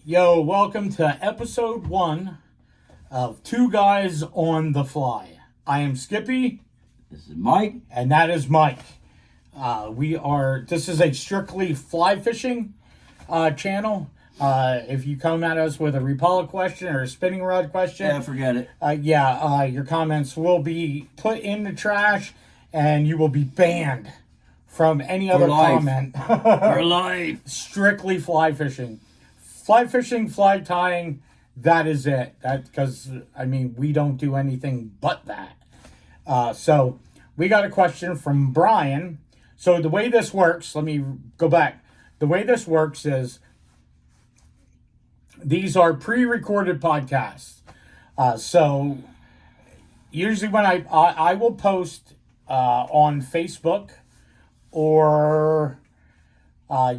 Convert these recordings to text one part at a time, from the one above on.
Yo, welcome to episode 1 of Two Guys on the Fly. I am Skippy. This is Mike. And that is Mike. This is a strictly fly fishing channel. If you come at us with a Rapala question or a spinning rod question. Yeah, forget it. Your comments will be put in the trash and you will be banned from any other comment. For life. Strictly fly fishing. Fly fishing, fly tying, that is it. Because, we don't do anything but that. So, we got a question from Brian. So, the way this works, let me go back. The way this works is, these are pre-recorded podcasts. So, usually when I will post on Facebook or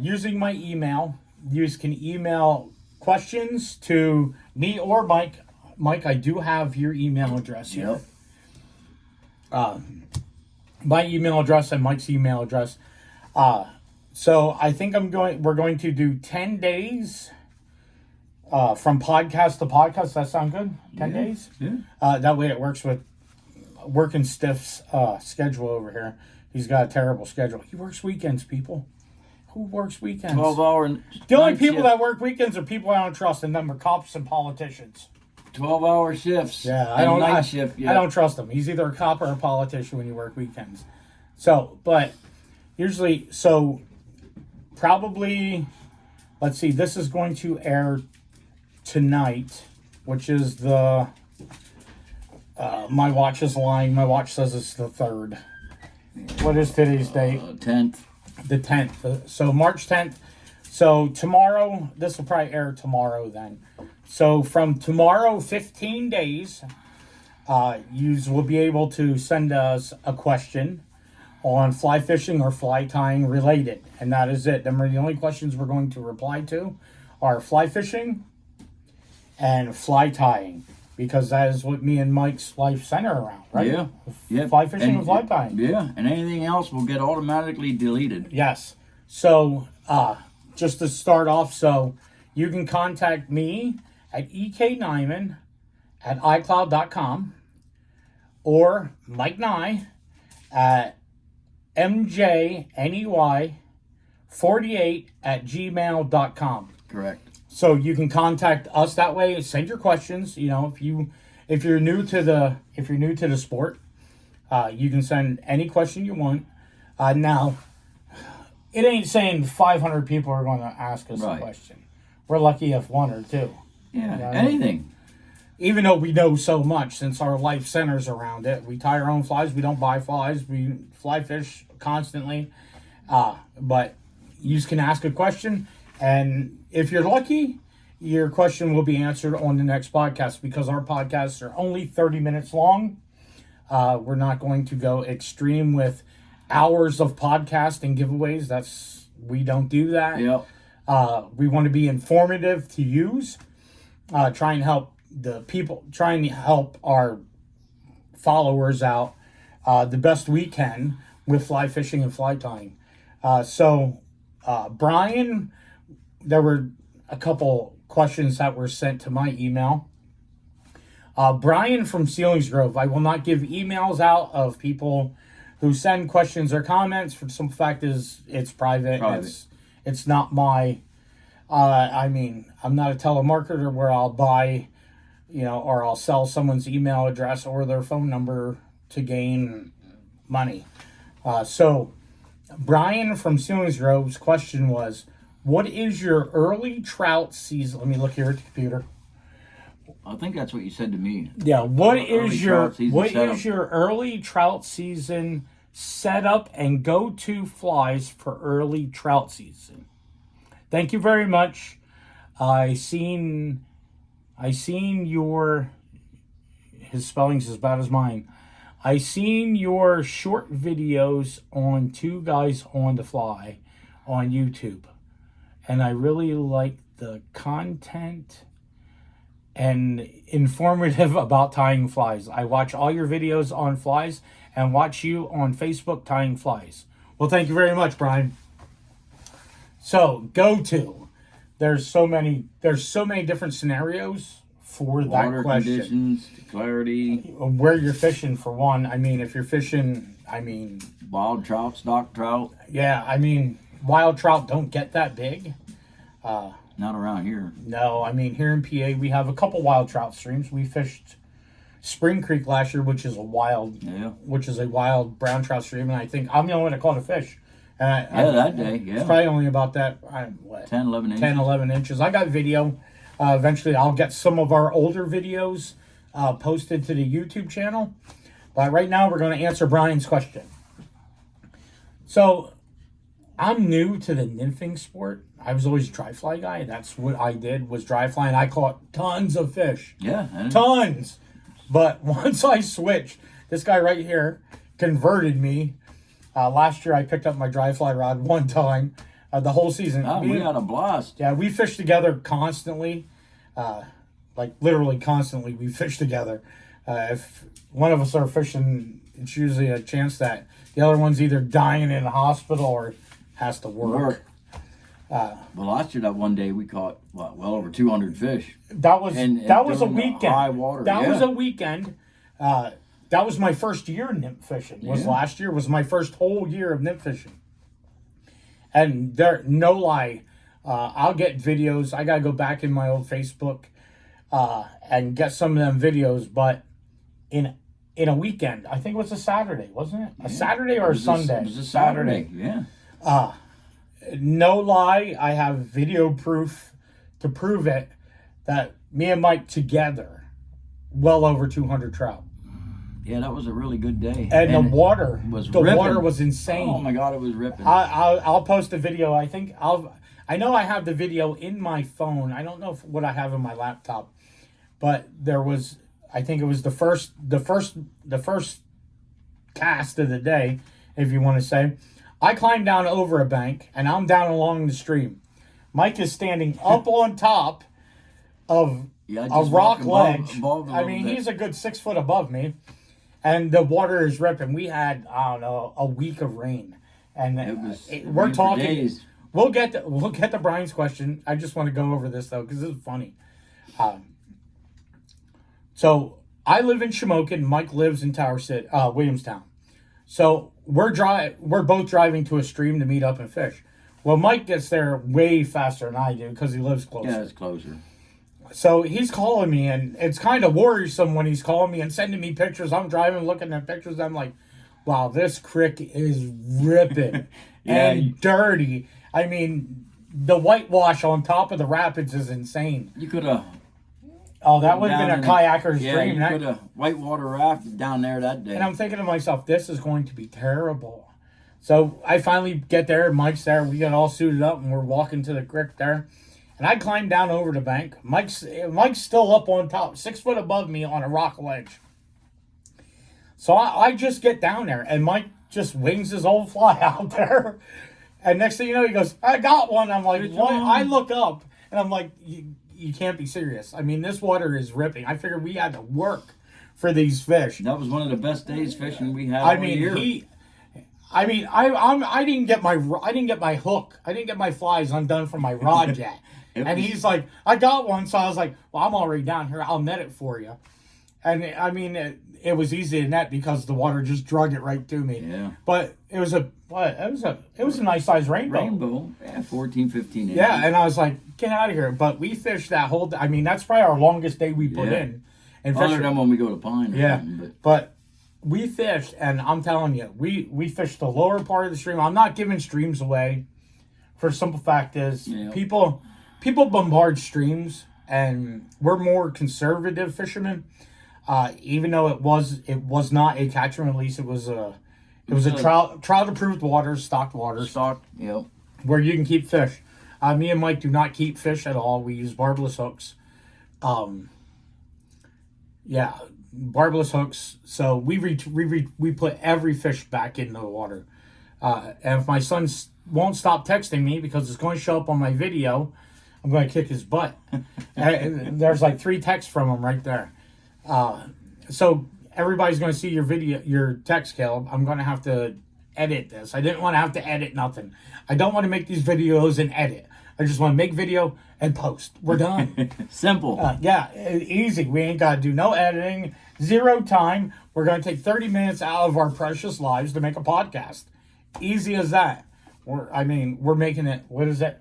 using my email. You can email questions to me or Mike. Mike, I do have your email address here. Yep. My email address and Mike's email address. So I think we're going to do 10 days from podcast to podcast. Does that sound good? 10 days? Yeah. That way it works with Working Stiff's schedule over here. He's got a terrible schedule. He works weekends, people. Who works weekends? 12-hour. The only people that work weekends are people I don't trust, and them are cops and politicians. 12-hour shifts. Yeah, I don't. Night shift. Yeah. I don't trust him. He's either a cop or a politician when you work weekends. But usually, probably, let's see. This is going to air tonight, which is the. My watch is lying. My watch says it's the 3rd. What is today's date? 10th. The 10th. So March 10th. So tomorrow, this will probably air tomorrow then. So from tomorrow, 15 days, you will be able to send us a question on fly fishing or fly tying related. And that is it. Them are the only questions we're going to reply to are fly fishing and fly tying. Because that is what me and Mike's life center around, right? Yeah. Fly fishing and fly tying. Yeah, and anything else will get automatically deleted. Yes. So, just to start off, you can contact me at eknyman at icloud.com or Mike Nye at mjney48 at gmail.com. Correct. So you can contact us that way. Send your questions. You know, if you're new to the sport, you can send any question you want. Now, it ain't saying 500 people are going to ask us a question. We're lucky if 1 or 2. Yeah, you know anything. Even though we know so much, since our life centers around it, we tie our own flies. We don't buy flies. We fly fish constantly. But you just can ask a question. And if you're lucky, your question will be answered on the next podcast because our podcasts are only 30 minutes long. We're not going to go extreme with hours of podcast and giveaways. We don't do that. Yep. We want to be informative to use. Try and help our followers out the best we can with fly fishing and fly tying. Brian... There were a couple questions that were sent to my email. Brian from Selinsgrove. I will not give emails out of people who send questions or comments. For some fact is it's private. It's not my. I'm not a telemarketer where I'll buy, or I'll sell someone's email address or their phone number to gain money. So, Brian from Selinsgrove's question was, what is your early trout season? Let me look here at the computer. I think that's what you said to me. Yeah, what is your early trout season setup and go-to flies for early trout season? Thank you very much. I seen your, his spelling's as bad as mine. I seen your short videos on Two Guys on the Fly on YouTube. And I really like the content and informative about tying flies. I watch all your videos on flies and watch you on Facebook tying flies. Well, thank you very much, Brian. So, go to. there's so many different scenarios for that Water question. conditions, clarity, Where you're fishing, for one. I mean, if you're fishing, wild trout, stock trout. yeah, wild trout don't get that big. Not around here. No, here in PA, we have a couple wild trout streams. We fished Spring Creek last year, which is a wild brown trout stream, and I think I'm the only one that caught a fish. And that day, It's probably only about that, 10, 11 inches. 10, 11 inches. I got video. Eventually, I'll get some of our older videos posted to the YouTube channel. But right now, we're going to answer Brian's question. So, I'm new to the nymphing sport. I was always a dry fly guy. That's what I did, was dry fly, and I caught tons of fish. Yeah. Tons. But once I switched, this guy right here converted me. Last year, I picked up my dry fly rod one time, the whole season. We had a blast. Yeah, we fish together constantly. Literally constantly, we fish together. If one of us are fishing, it's usually a chance that the other one's either dying in a hospital or has to work. Well, last year, that one day, we caught, well over 200 fish. That was a weekend. High water, that was a weekend. That was my first year nymph fishing. Last year was my first whole year of nymph fishing. And no lie, I'll get videos. I gotta go back in my old Facebook and get some of them videos. But in a weekend, I think it was a Saturday, wasn't it? A Saturday or a Sunday? It was a Saturday. Yeah. No lie, I have video proof to prove it that me and Mike together, well over 200 trout. Yeah, that was a really good day. And the water was insane. Oh my God, it was ripping. I'll post a video. I know I have the video in my phone. I don't know what I have in my laptop, but I think it was the first cast of the day, if you want to say. I climbed down over a bank, and I'm down along the stream. Mike is standing up on top of a rock ledge. He's a good 6 foot above me, and the water is ripping. We had, I don't know, a week of rain, and we're talking. Days. We'll get to Brian's question. I just want to go over this though because this is funny. So I live in Shamokin. Mike lives in Tower City, Williamstown. So we're both driving to a stream to meet up and fish. Well, Mike gets there way faster than I do because he lives closer. Yeah, it's closer. So he's calling me, and it's kind of worrisome when he's calling me and sending me pictures. I'm driving, looking at pictures. I'm like, wow, this creek is ripping and dirty. The whitewash on top of the rapids is insane. You could have... Oh, that would have been a kayaker's dream. Yeah, you could have whitewater raft down there that day. And I'm thinking to myself, this is going to be terrible. So I finally get there, Mike's there, we got all suited up, and we're walking to the creek there. And I climb down over the bank. Mike's still up on top, 6 foot above me on a rock ledge. So I just get down there, and Mike just wings his old fly out there. And next thing you know, he goes, I got one. I'm like, what? I look up, and I'm like, you can't be serious. This water is ripping. I figured we had to work for these fish. That was one of the best days fishing we had all year. I didn't get my hook. I didn't get my flies undone from my rod yet. He's like, I got one. So I was like, well, I'm already down here. I'll net it for you. And it was easy to net because the water just drug it right to me. Yeah. But it was a nice sized rainbow. Yeah, 14, 15 inches. Yeah, and I was like, get out of here. But we fished that whole day. That's probably our longest day we put in. And other than when we go to Pine. Yeah. But we fished, and I'm telling you, we fished the lower part of the stream. I'm not giving streams away. For simple fact is, people bombard streams, and we're more conservative fishermen. Even though it was not a catch and release, it was a trout approved waters, stocked waters. Yep. Where you can keep fish. Me and Mike do not keep fish at all. We use barbless hooks. Barbless hooks. So we put every fish back into the water. And if my son won't stop texting me because it's going to show up on my video, I'm going to kick his butt. And there's like 3 texts from him right there. So everybody's going to see your text, Caleb. I'm going to have to edit this. I didn't want to have to edit nothing. I don't want to make these videos and edit. I just want to make video and post. We're done. Simple. Easy. We ain't got to do no editing, zero time. We're going to take 30 minutes out of our precious lives to make a podcast. Easy as that. We're making it, what is it?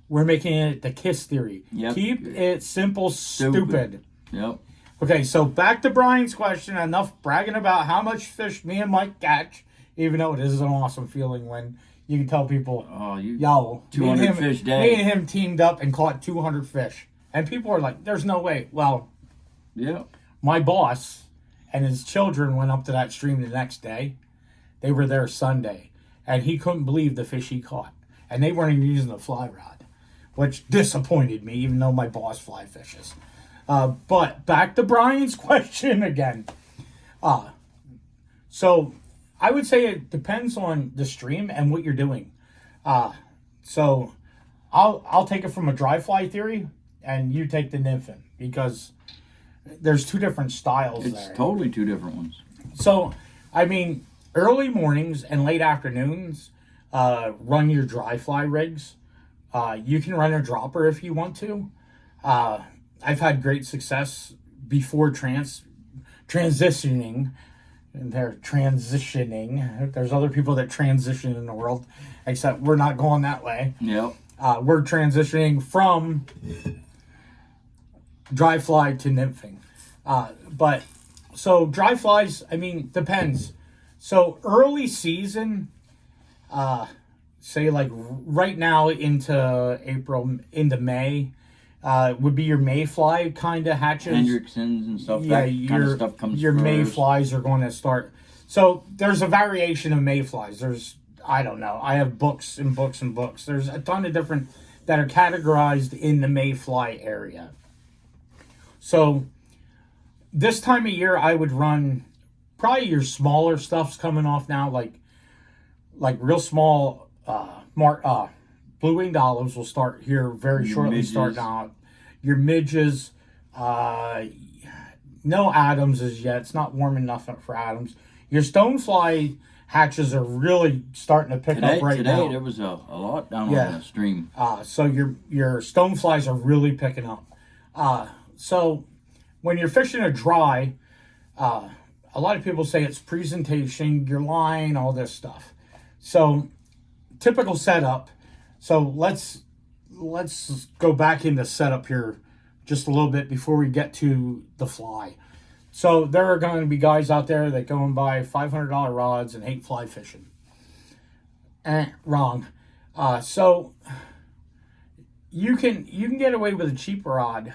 We're making it the KISS theory. Yep. Keep it simple, stupid. Yep. Okay, so back to Brian's question. Enough bragging about how much fish me and Mike catch, even though it is an awesome feeling when you can tell people, yo, 200 fish day. Me and him teamed up and caught 200 fish. And people are like, there's no way. Well, yeah. My boss and his children went up to that stream the next day. They were there Sunday. And he couldn't believe the fish he caught. And they weren't even using the fly rod, which disappointed me, even though my boss fly fishes. But back to Brian's question again. So I would say it depends on the stream and what you're doing. So I'll take it from a dry fly theory, and you take the nymphing, because there's two different styles there. It's totally two different ones. So, early mornings and late afternoons, run your dry fly rigs. You can run a dropper if you want to. I've had great success before transitioning. And they're transitioning. There's other people that transition in the world, except we're not going that way. Yep. We're transitioning from dry fly to nymphing. So dry flies, depends. So early season, say like right now into April, into May, would be your mayfly kind of hatches. Hendricksons and stuff. Yeah, that kind of stuff comes your first. mayflies are going to start. So there's a variation of mayflies. There's, I don't know. I have books and books and books. There's a ton of different that are categorized in the mayfly area. So this time of year, I would run probably your smaller stuff's coming off now, like real small blue-winged olives will start here very shortly. Starting out your midges, no Adams as yet. It's not warm enough for Adams. Your stonefly hatches are really starting to pick up right now. Today there was a lot down on the stream. So your stoneflies are really picking up. So when you're fishing a dry, a lot of people say it's presentation, your line, all this stuff. So typical setup. So let's go back into setup here just a little bit before we get to the fly. So there are going to be guys out there that go and buy $500 rods and hate fly fishing. Wrong. So you can get away with a cheap rod.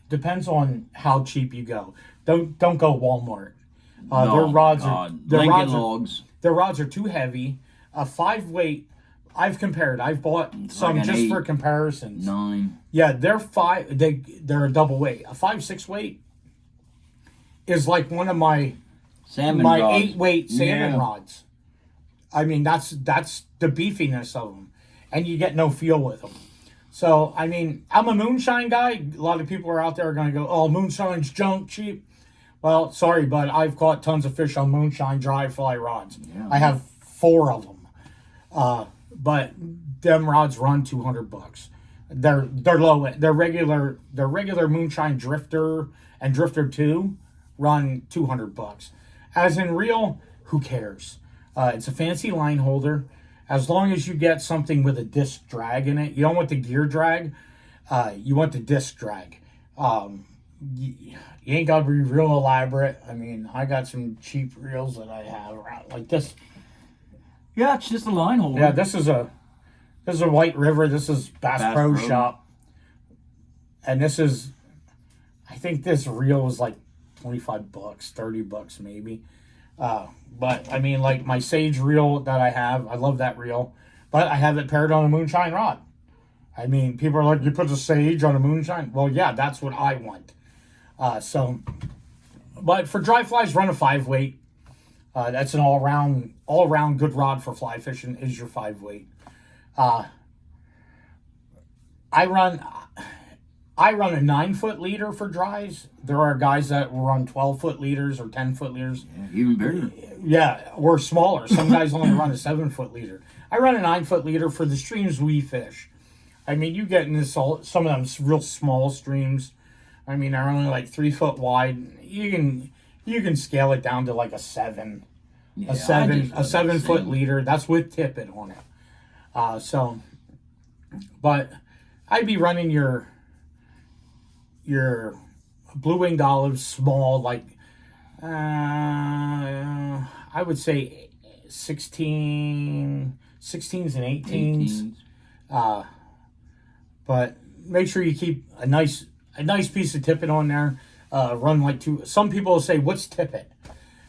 Depends on how cheap you go. Don't go Walmart. Their rods are their rods are too heavy. A 5-weight. I've compared. I've bought some just 8, for comparisons. 9. Yeah, they're a double weight. A 5-6 weight is like one of my salmon rods. 8-weight salmon rods. That's the beefiness of them, and you get no feel with them. So I'm a moonshine guy. A lot of people are out there going to go, "Oh, moonshine's junk, cheap." Well, sorry, but I've caught tons of fish on moonshine dry fly rods. Yeah. I have 4 of them. But them rods run $200. They're low. Their regular moonshine drifter and drifter 2 run $200. As in reel, who cares? It's a fancy line holder. As long as you get something with a disc drag in it, you don't want the gear drag. You want the disc drag. You ain't got to be real elaborate. I got some cheap reels that I have around like this. Yeah, it's just a line holder. Yeah, this is a White River. This is Bass Pro Shop. And this is, I think this reel was like $25, $30 maybe. But like my Sage reel that I have, I love that reel. But I have it paired on a moonshine rod. People are like, you put the Sage on a moonshine? Well, yeah, that's what I want. But for dry flies, run a 5-weight. That's an all-around good rod for fly fishing is your 5-weight. I run a 9-foot leader for dries. There are guys that run 12-foot leaders or 10-foot leaders. Yeah, even bigger. Yeah, or smaller. Some guys only run a 7-foot leader. I run a 9-foot leader for the streams we fish. I mean, you get in this some of them real small streams. I mean, they're only like 3 foot wide. You can scale it down to like a 7, Yeah, a 7 foot same. leader. That's with tippet on it. But I'd be running your blue winged olive small, like I would say 16s and 18s. But make sure you keep a nice piece of tippet on there. Run like 2. Some people will say, "What's tippet?"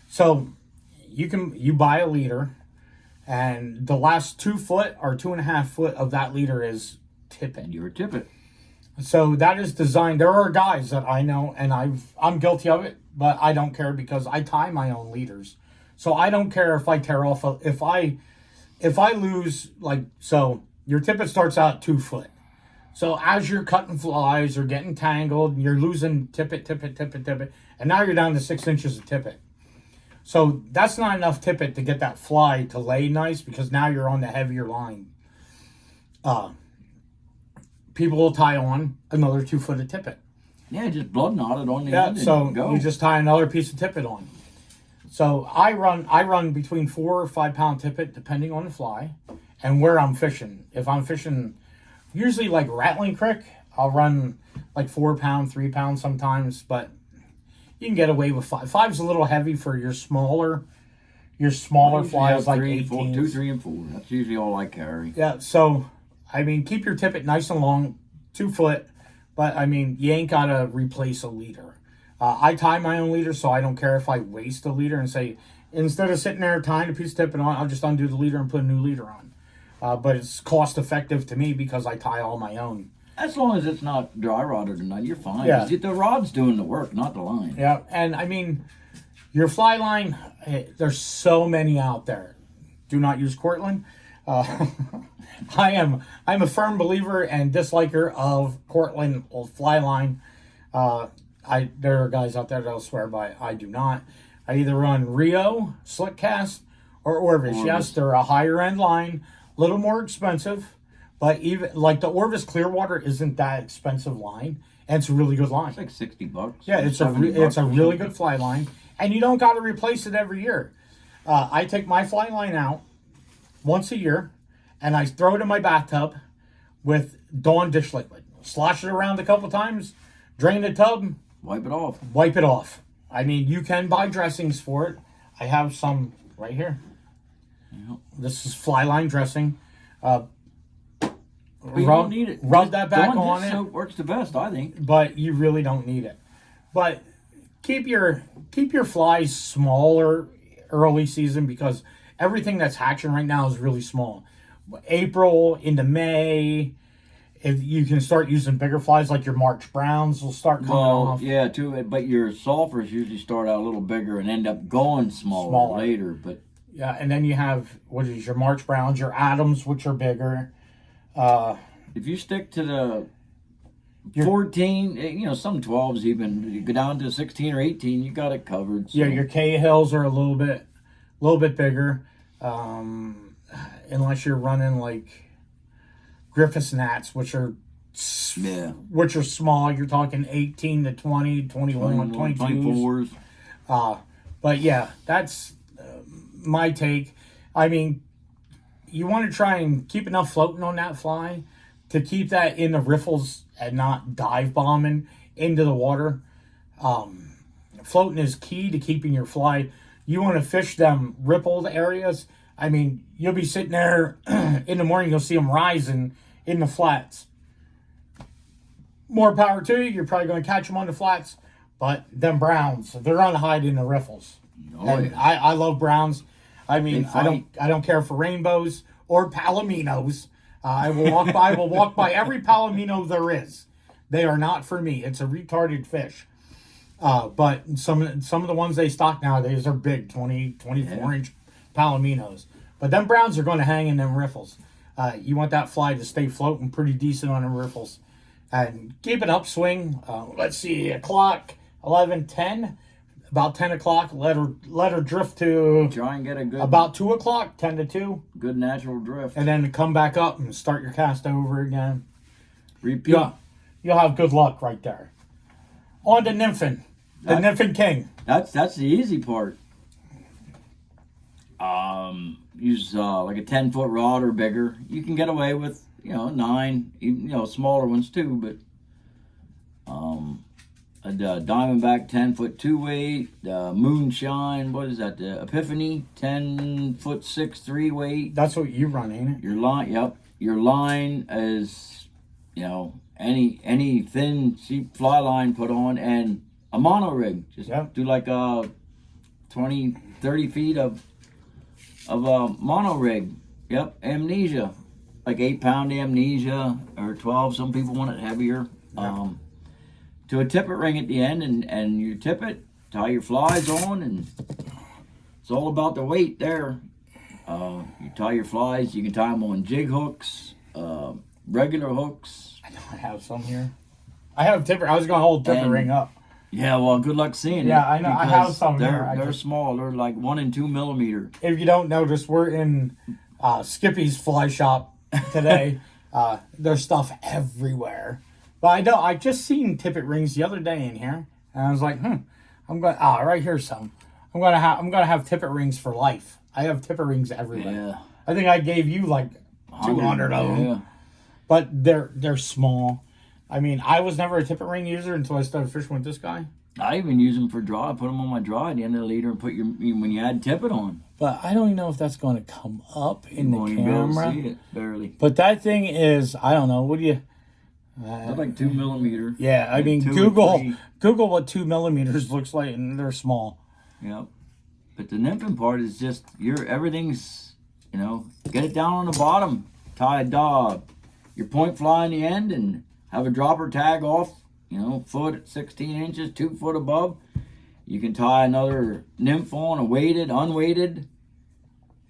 So you buy a leader, and the last 2 foot or 2.5 foot of that leader is tippet. Your tippet. So that is designed. There are guys that I know, and I'm guilty of it, but I don't care because I tie my own leaders. So I don't care if I tear off if I lose, like, so your tippet starts out at 2 foot. So as you're cutting flies or getting tangled, you're losing tippet, and now you're down to 6 inches of tippet. So that's not enough tippet to get that fly to lay nice because now you're on the heavier line. People will tie on another 2 foot of tippet. Yeah, just blood knot it on the end. So go. you just tie another piece of tippet on. So I run between 4 or 5 pound tippet depending on the fly and where I'm fishing. If I'm fishing usually like Rattling Creek, I'll run like 4 pound, 3 pounds sometimes, but you can get away with 5. 5's a little heavy for your smaller flies like 18. 2, 3, and 4. That's usually all I carry. Yeah, so I mean, keep your tippet nice and long, 2 foot, but I mean, you ain't gotta replace a leader. I tie my own leader, so I don't care if I waste a leader and say, instead of sitting there tying a piece of tippet on, I'll just undo the leader and put a new leader on. But it's cost effective to me because I tie all my own. As long as it's not dry rotted or not, you're fine. Yeah. The rod's doing the work, not the line. Yeah, and I mean, your fly line, there's so many out there. Do not use Cortland. I'm a firm believer and disliker of Cortland fly line. There are guys out there that'll swear by it. I do not. I either run Rio, Slick Cast, or Orvis. Yes, they're a higher end line, a little more expensive, but even like the Orvis Clearwater isn't that expensive line, and it's a really good line. It's like $60. Yeah, it's a really good fly line, and you don't got to replace it every year. I take my fly line out once a year, and I throw it in my bathtub with Dawn dish liquid. Slosh it around a couple times, drain the tub, Wipe it off. wipe it off. I mean, you can buy dressings for it. I have some right here. Yep. This is fly line dressing. But you don't need it. Rub that back Dawn on dish it. soap works the best, I think. But you really don't need it. But keep your flies smaller early season because everything that's hatching right now is really small. April into May, if you can start using bigger flies like your March Browns will start coming off. Yeah, too. But your sulfurs usually start out a little bigger and end up going smaller. Later. But yeah, and then you have your March Browns, your Adams, which are bigger. if you stick to the 14, some 12s even, you go down to 16 or 18, you got it covered. So. Yeah, your Cahills are a little bit bigger, unless you're running like Griffiths Gnats, which are small. You're talking 18 to 20, 21, 22s. 24s. But yeah, that's my take. I mean, you want to try and keep enough floating on that fly to keep that in the riffles and not dive bombing into the water. Floating is key to keeping your fly. You want to fish them rippled areas. I mean, you'll be sitting there in the morning, you'll see them rising in the flats. More power to you. You're probably going to catch them on the flats. But them browns, they're going to hide in the riffles. And I love browns. I mean, I don't care for rainbows or palominos. I will walk by every palomino there is. They are not for me. It's a retarded fish. But some of the ones they stock nowadays are big, 20, 24-inch palominos. But them browns are going to hang in them riffles. You want that fly to stay floating pretty decent on the riffles. And keep it upswing. Let's see, o'clock, 11, 10. About 10 o'clock, let her drift to try and get a good about 2 o'clock, 10 to 2. Good natural drift. And then come back up and start your cast over again. Repeat. You'll have good luck right there. On to nymphing. The nymphing king. That's the easy part. Use like a 10-foot rod or bigger. You can get away with 9, even smaller ones too. But a Diamondback 10-foot 2-weight, Moonshine. What is that? The Epiphany 10-foot 6 3-weight. That's what you run, ain't it? Your line, yep. Your line is any thin cheap fly line put on, and a mono rig. Just do like 20, 30 feet of a mono rig. Yep, amnesia, like 8-pound amnesia or 12. Some people want it heavier. To a tippet ring at the end, and you tip it, tie your flies on, and it's all about the weight there. You tie your flies. You can tie them on jig hooks, regular hooks. I know I have some here. I have tippet. I was going to hold tippet ring up. Yeah, well, good luck seeing it. Yeah, I know. I have some there. They're small. They're like 1 and 2 millimeter. If you don't notice, we're in Skippy's fly shop today. There's stuff everywhere. But I know I just seen tippet rings the other day in here, and I was like, I'm going. Right here's some. I'm gonna have tippet rings for life. I have tippet rings everywhere. Yeah. I think I gave you like 200 of them. Yeah. But they're small. I mean, I was never a tippet ring user until I started fishing with this guy. I even use them for draw. I put them on my draw at the end of the leader and put when you add tippet on. But I don't even know if that's going to come up in the camera. See it, barely. But that thing is, I don't know. What do you? They're like 2 millimeter. Yeah, I mean, Google what 2 millimeters looks like, and they're small. Yep. But the nymphing part is just everything's get it down on the bottom, tie a dog, your point fly in the end, and have a dropper tag off, foot at 16 inches, 2 foot above. You can tie another nymph on, a weighted, unweighted,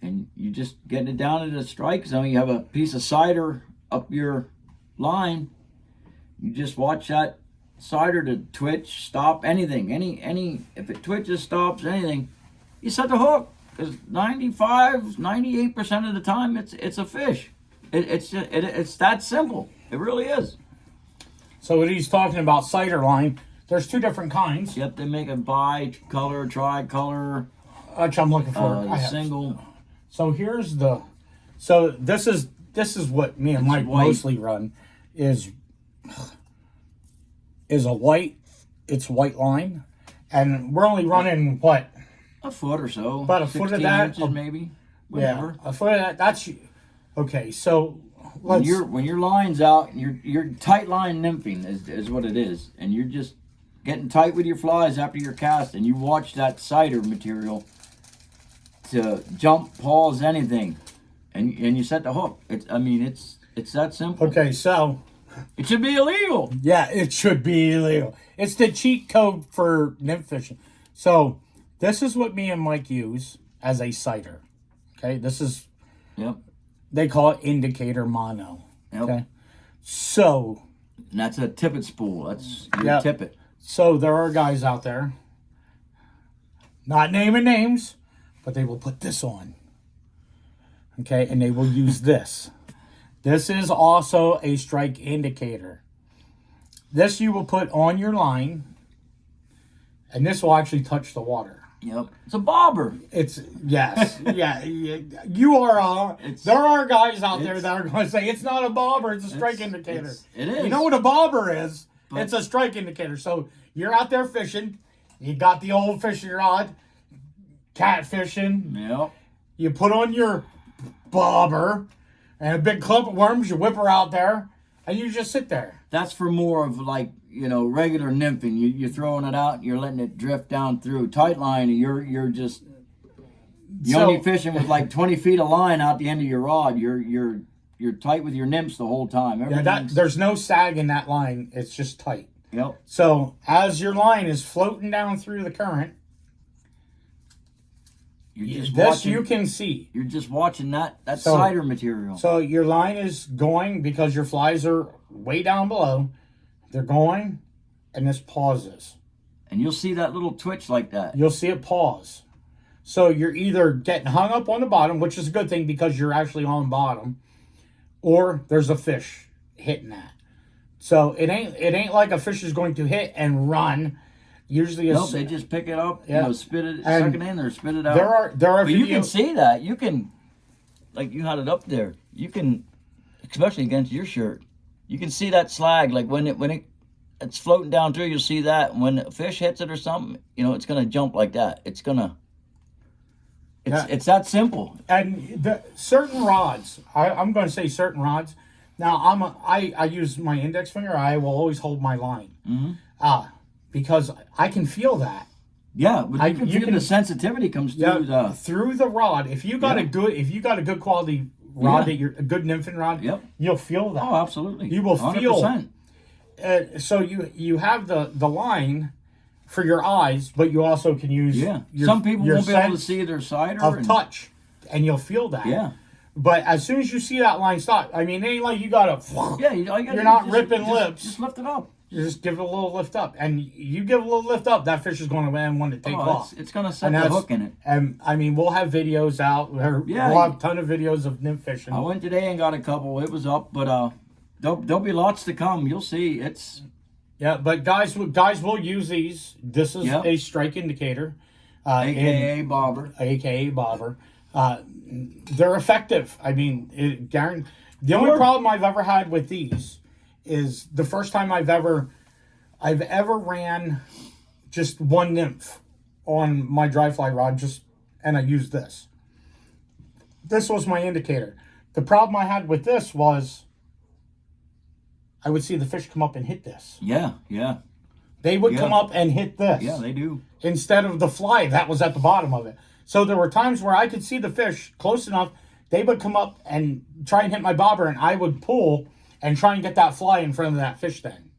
and you just getting it down to the strike zone. You have a piece of cider up your line. You just watch that cider to twitch, stop, anything. If it twitches, stops, anything, you set the hook. Because 98% of the time, it's a fish. It's that simple. It really is. So what he's talking about, cider line, there's 2 different kinds. Yep, they make a bi-color, tri-color. Which I'm looking for. Single. So here's so this is what me and Mike mostly run is a white line, and we're only running what? A foot or so. About a foot of that, inches maybe. Whatever. Yeah, a foot of that. That's okay. So when your line's out, your tight line nymphing is what it is, and you're just getting tight with your flies after your cast, and you watch that cider material to jump, pause, anything, and you set the hook. It's that simple. Okay, so it should be illegal. Yeah, it should be illegal. It's the cheat code for nymph fishing. So this is what me and Mike use as a cider. Okay, this is. Yep. They call it indicator mono. Yep. Okay, so. And that's a tippet spool. That's your tippet. So there are guys out there, not naming names, but they will put this on. Okay, and they will use this. This is also a strike indicator. This you will put on your line, and this will actually touch the water. Yep, it's a bobber. It's yes, yeah. You are. There are guys out there that are going to say it's not a bobber; it's a strike indicator. It is. You know what a bobber is? But it's a strike indicator. So you're out there fishing. You got the old fishing rod, cat fishing. Yep. You put on your bobber and a big clump of worms. You whip her out there, and you just sit there. That's for more of like regular nymphing. You're throwing it out and you're letting it drift down through. Tight line, you're just only fishing with like 20 feet of line out the end of your rod. You're tight with your nymphs the whole time. There's no sag in that line. It's just tight. Yep. So as your line is floating down through the current, you can see. You're just watching that cider material. So your line is going because your flies are way down below. They're going, and this pauses. And you'll see that little twitch like that. You'll see it pause. So you're either getting hung up on the bottom, which is a good thing because you're actually on bottom, or there's a fish hitting that. So it ain't like a fish is going to hit and run. Usually, nope, they just pick it up, yeah, spit it, suck it in, or spit it out. There are but you can see that. You can, like you had it up there. You can, especially against your shirt, you can see that slag. Like when it's floating down through, you'll see that. When a fish hits it or something, it's gonna jump like that. It's that simple. And certain rods, I'm going to say certain rods. Now I use my index finger. I will always hold my line, because I can feel that. Yeah, but you can the sensitivity comes through through the rod. If you got a good quality rod, that you're a good nymphing rod, you'll feel that. Oh, absolutely. You will 100%. feel. So you have the line for your eyes, but you also can use some people won't be able to see their sider of touch, and you'll feel that. Yeah. But as soon as you see that line stop, I mean, it ain't like you gotta. Yeah, you're not ripping lips. Just lift it up. You just give it a little lift up, and you give it a little lift up, that fish is going to want to take off. It's going to set the hook in it. And I mean, we'll have videos out. We'll have a ton of videos of nymph fishing. I went today and got a couple. It was up, but there'll be lots to come. You'll see. But guys will use these. This is a strike indicator, AKA bobber. AKA bobber. They're effective. I mean, the only problem I've ever had with these is the first time I've ever ran just one nymph on my dry fly rod, and I used this. This was my indicator. The problem I had with this was I would see the fish come up and hit this. Yeah. They would come up and hit this. Yeah, they do. Instead of the fly that was at the bottom of it. So there were times where I could see the fish close enough, they would come up and try and hit my bobber, and I would pull and try and get that fly in front of that fish then.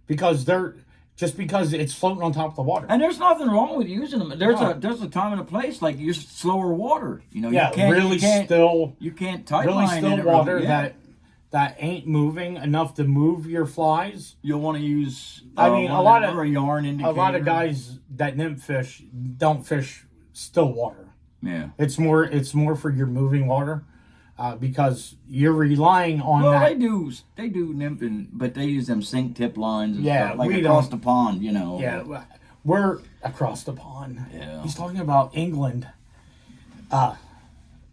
Because it's floating on top of the water. And there's nothing wrong with using them. There's a time and a place, like use slower water. You can't tight really still water that ain't moving enough to move your flies. You'll want to use a yarn indicator. A lot of guys that nymph fish don't fish still water. Yeah. It's more for your moving water. Because you're relying on that. Well, they do nymphing, but they use them sink tip lines and stuff, like across the pond, Yeah, we're across the pond. Yeah. He's talking about England.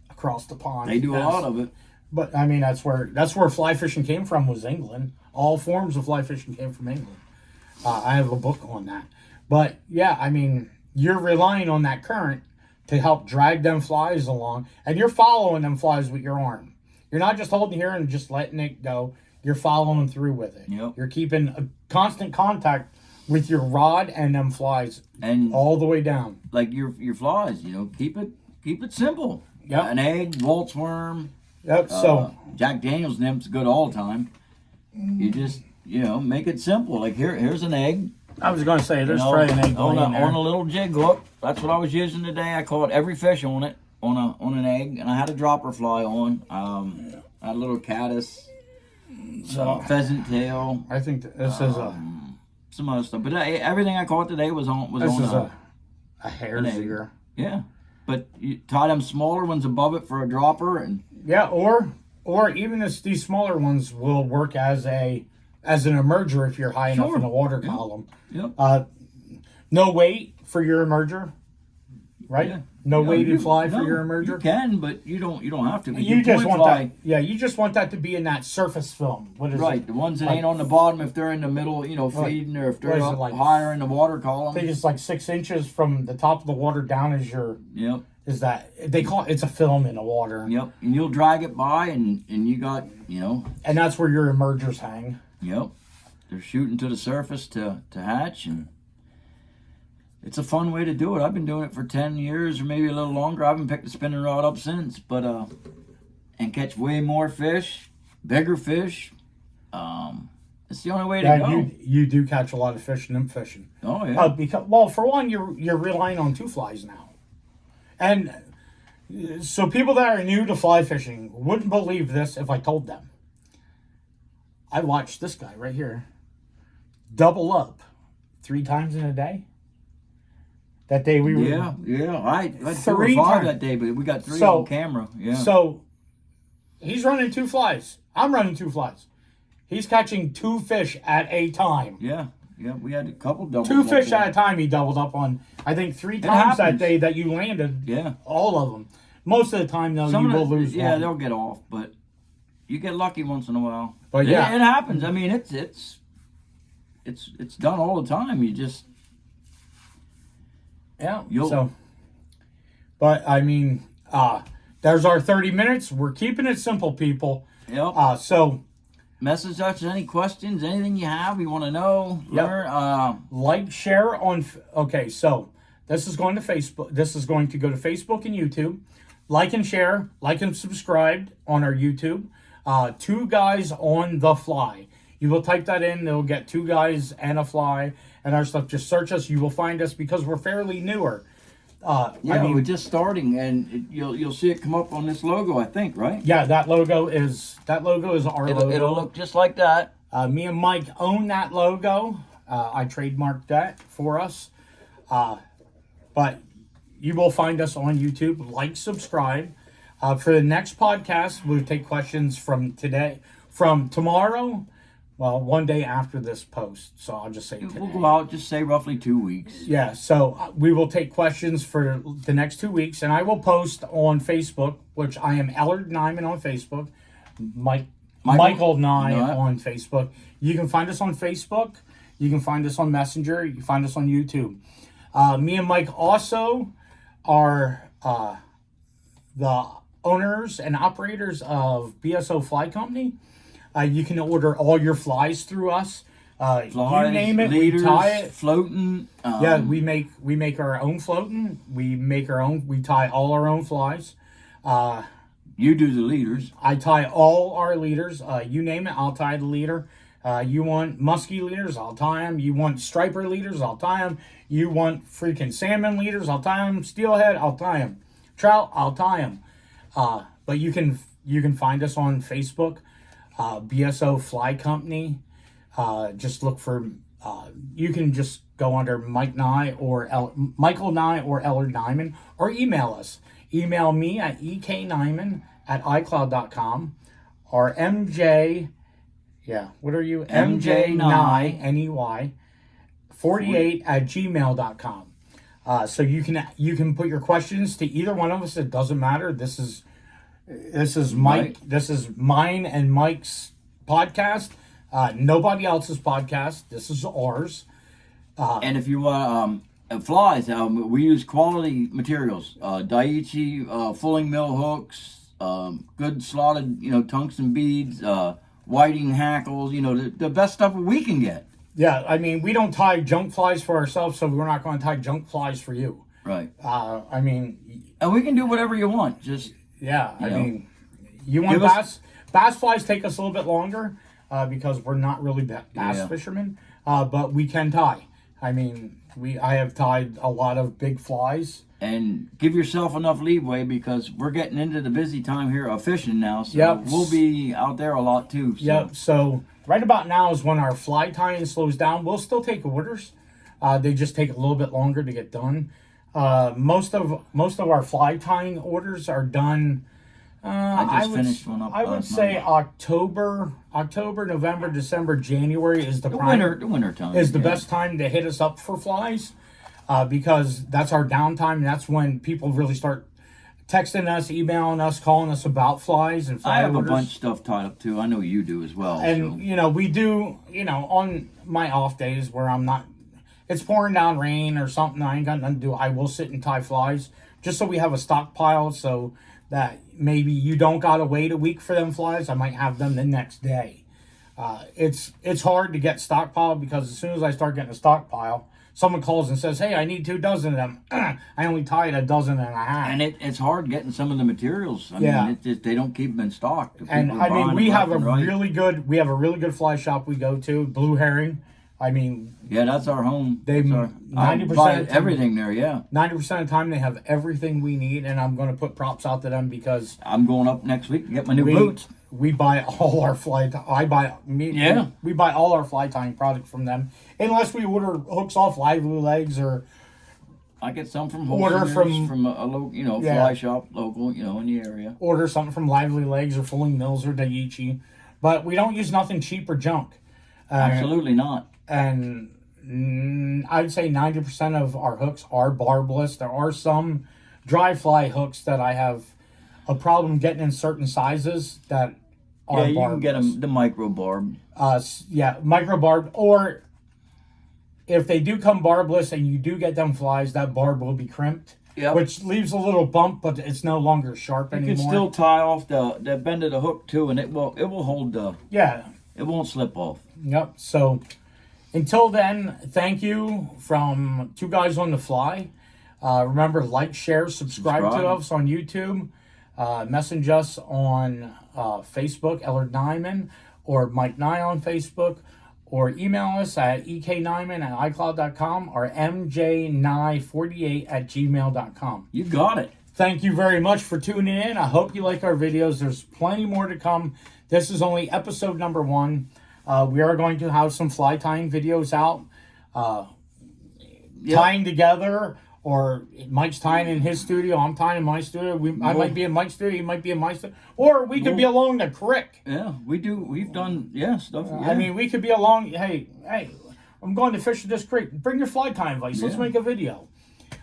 Across the pond. They do a lot of it. But I mean, that's where fly fishing came from, was England. All forms of fly fishing came from England. I have a book on that. But yeah, I mean, you're relying on that current to help drag them flies along, and you're following them flies with your arm. You're not just holding here and just letting it go. You're following through with it. Yep. You're keeping a constant contact with your rod and them flies, and all the way down. Like your flies, keep it simple. Yeah. An egg, Waltz worm. Yep. So Jack Daniels nymph's good all the time. You just make it simple. Like here's an egg. I was going to say, there's probably an egg on a little jig hook. That's what I was using today. I caught every fish on it, on an egg, and I had a dropper fly on. I had a little caddis, pheasant tail. I think this is some other stuff, but everything I caught today was on a hare's ear. Yeah, but you tie them smaller ones above it for a dropper, and or even these smaller ones will work as an emerger if you're high enough in the water column. Yep. No weight for your emerger, right? Yeah. No weighted fly for your emerger. You can, but you don't have to. You just want that. Yeah, you just want that to be in that surface film. What is right? It? The ones that ain't on the bottom, if they're in the middle, feeding, or if they're up higher in the water column. They just like 6 inches from the top of the water down as your. Yep. Is that they call it's a film in the water? Yep. And you'll drag it by, and you got And that's where your emergers hang. Yep. They're shooting to the surface to hatch, and it's a fun way to do it. I've been doing it for 10 years or maybe a little longer. I haven't picked a spinning rod up since, but and catch way more fish, bigger fish. It's the only way to go. You do catch a lot of fish nymph fishing. Oh yeah. Because for one, you're relying on 2 flies now, and so people that are new to fly fishing wouldn't believe this if I told them. I watched this guy right here double up 3 times in a day. That day we were... I had 3 or 5 that day, but we got 3 on camera. Yeah. So he's running 2 flies. I'm running 2 flies. He's catching 2 fish at a time. Yeah, we had a couple doubles. 2 fish at a time he doubled up on. I think 3 times that day that you landed. Yeah. All of them. Most of the time, though, you will lose one. Yeah, they'll get off, but you get lucky once in a while. But yeah. It happens. I mean, it's done all the time. You just... Yeah, but I mean, there's our 30 minutes. We're keeping it simple, people. Yep. So message us any questions, anything you have, you want to know, learn. Like, share on. Okay, so this is going to Facebook. This is going to go to Facebook and YouTube. Like and share, like and subscribe on our YouTube. 2 Guys on the Fly. You will type that in. They'll get 2 Guys and a Fly and our stuff. Just search us. You will find us because we're fairly newer. I mean, we're just starting, and you'll see it come up on this logo, I think, right? Yeah, that logo is our logo. It'll look just like that. Me and Mike own that logo. I trademarked that for us. But you will find us on YouTube. Like, subscribe. For the next podcast, we'll take questions from tomorrow. Well, one day after this post. So I'll just say today. We'll go out, just say roughly 2 weeks. Yeah, so we will take questions for the next 2 weeks. And I will post on Facebook, which I am Ellard Nyman on Facebook. Michael Nye on Facebook. You can find us on Facebook. You can find us on Messenger. You can find us on YouTube. Me and Mike also are the owners and operators of BSO Fly Company. You can order all your flies through us. Flies, you name it, leaders, we tie it. Floating. Yeah, we make our own floating. We make our own. We tie all our own flies. You do the leaders. I tie all our leaders. You name it, I'll tie the leader. You want musky leaders, I'll tie them. You want striper leaders, I'll tie them. You want freaking salmon leaders, I'll tie them. Steelhead, I'll tie them. Trout, I'll tie them. But you can find us on Facebook. BSO Fly Company. Just look for. You can just go under Michael Nye or Ellard Nyman, or email us. Email me at eknyman@icloud.com, or MJ. Yeah, what are you? MJ Nye NEY 48@gmail.com. So you can put your questions to either one of us. It doesn't matter. This is Mike. Right. This is mine and Mike's podcast. Nobody else's podcast. This is ours. And if you want flies, we use quality materials. Daiichi fulling mill hooks, good slotted, tungsten beads, whiting hackles. The best stuff we can get. Yeah, I mean, we don't tie junk flies for ourselves, so we're not going to tie junk flies for you. Right. I mean, and we can do whatever you want. Just I mean, you want bass? Bass flies take us a little bit longer because we're not really bass fishermen, but we can tie. I mean, I have tied a lot of big flies. And give yourself enough leeway because we're getting into the busy time here of fishing now. So we'll be out there a lot too. So. Yep. So right about now is when our fly tying slows down. We'll still take orders. They just take a little bit longer to get done. Most of our fly tying orders are done. I finished one up. I would say October, November, December, January is the winter time is the best time to hit us up for flies, because that's our downtime. And that's when people really start texting us, emailing us, calling us about flies and fly I have orders. A bunch of stuff tied up too. I know you do as well. And we do. On my off days where I'm not, it's pouring down rain or something, I ain't got nothing to do. I will sit and tie flies just so we have a stockpile, so that maybe you don't gotta wait a week for them flies. I might have them the next day. It's hard to get stockpile because as soon as I start getting a stockpile, someone calls and says, "Hey, I need 2 dozen of them." I only tied 1.5 dozen. And it's hard getting some of the materials. I mean, it's just, they don't keep them in stock. And I mean, we have a really good fly shop we go to, Blue Herring. I mean, yeah, that's our home. They 90% everything there. Yeah, 90% of the time they have everything we need, and I'm going to put props out to them because I'm going up next week to get my new boots. We buy all our fly. We buy all our fly tying product from them, unless we order hooks off Lively Legs or. I get some from from a local, fly shop local, in the area. Order something from Lively Legs or Fulling Mills or Daiichi. but we don't use nothing cheap or junk. Absolutely not. And I'd say 90% of our hooks are barbless. There are some dry fly hooks that I have a problem getting in certain sizes that are Yeah, you barbless. can get them the micro barb. Micro barb, or if they do come barbless and you do get them flies, that barb will be crimped. Yep. Which leaves a little bump, but it's no longer sharp You anymore. can still tie off the bend of the hook too, and it will hold the. Yeah. It won't slip off. Yep. So until then, thank you from Two Guys on the Fly. Remember, like, share, subscribe to us on YouTube. Message us on Facebook, Ellard Nyman, or Mike Nye on Facebook, or email us at eknyman@icloud.com or mjnye48@gmail.com. You got it. Thank you very much for tuning in. I hope you like our videos. There's plenty more to come. This is only episode number 1. We are going to have some fly tying videos out. Tying together, or Mike's tying in his studio, I'm tying in my studio. I might be in Mike's studio, he might be in my studio. Or we could be along the creek. Yeah, we do. We've done, stuff. Yeah. I mean, we could be along, hey, I'm going to fish at this creek. Bring your fly tying advice. Let's make a video.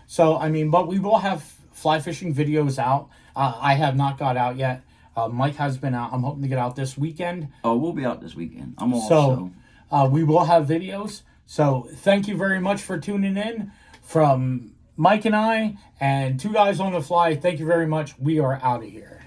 So, I mean, but we will have fly fishing videos out. I have not got out yet. Mike has been out. I'm hoping to get out this weekend. Oh, we'll be out this weekend. I'm off. So we will have videos. So thank you very much for tuning in. From Mike and I and Two Guys on the Fly, thank you very much. We are out of here.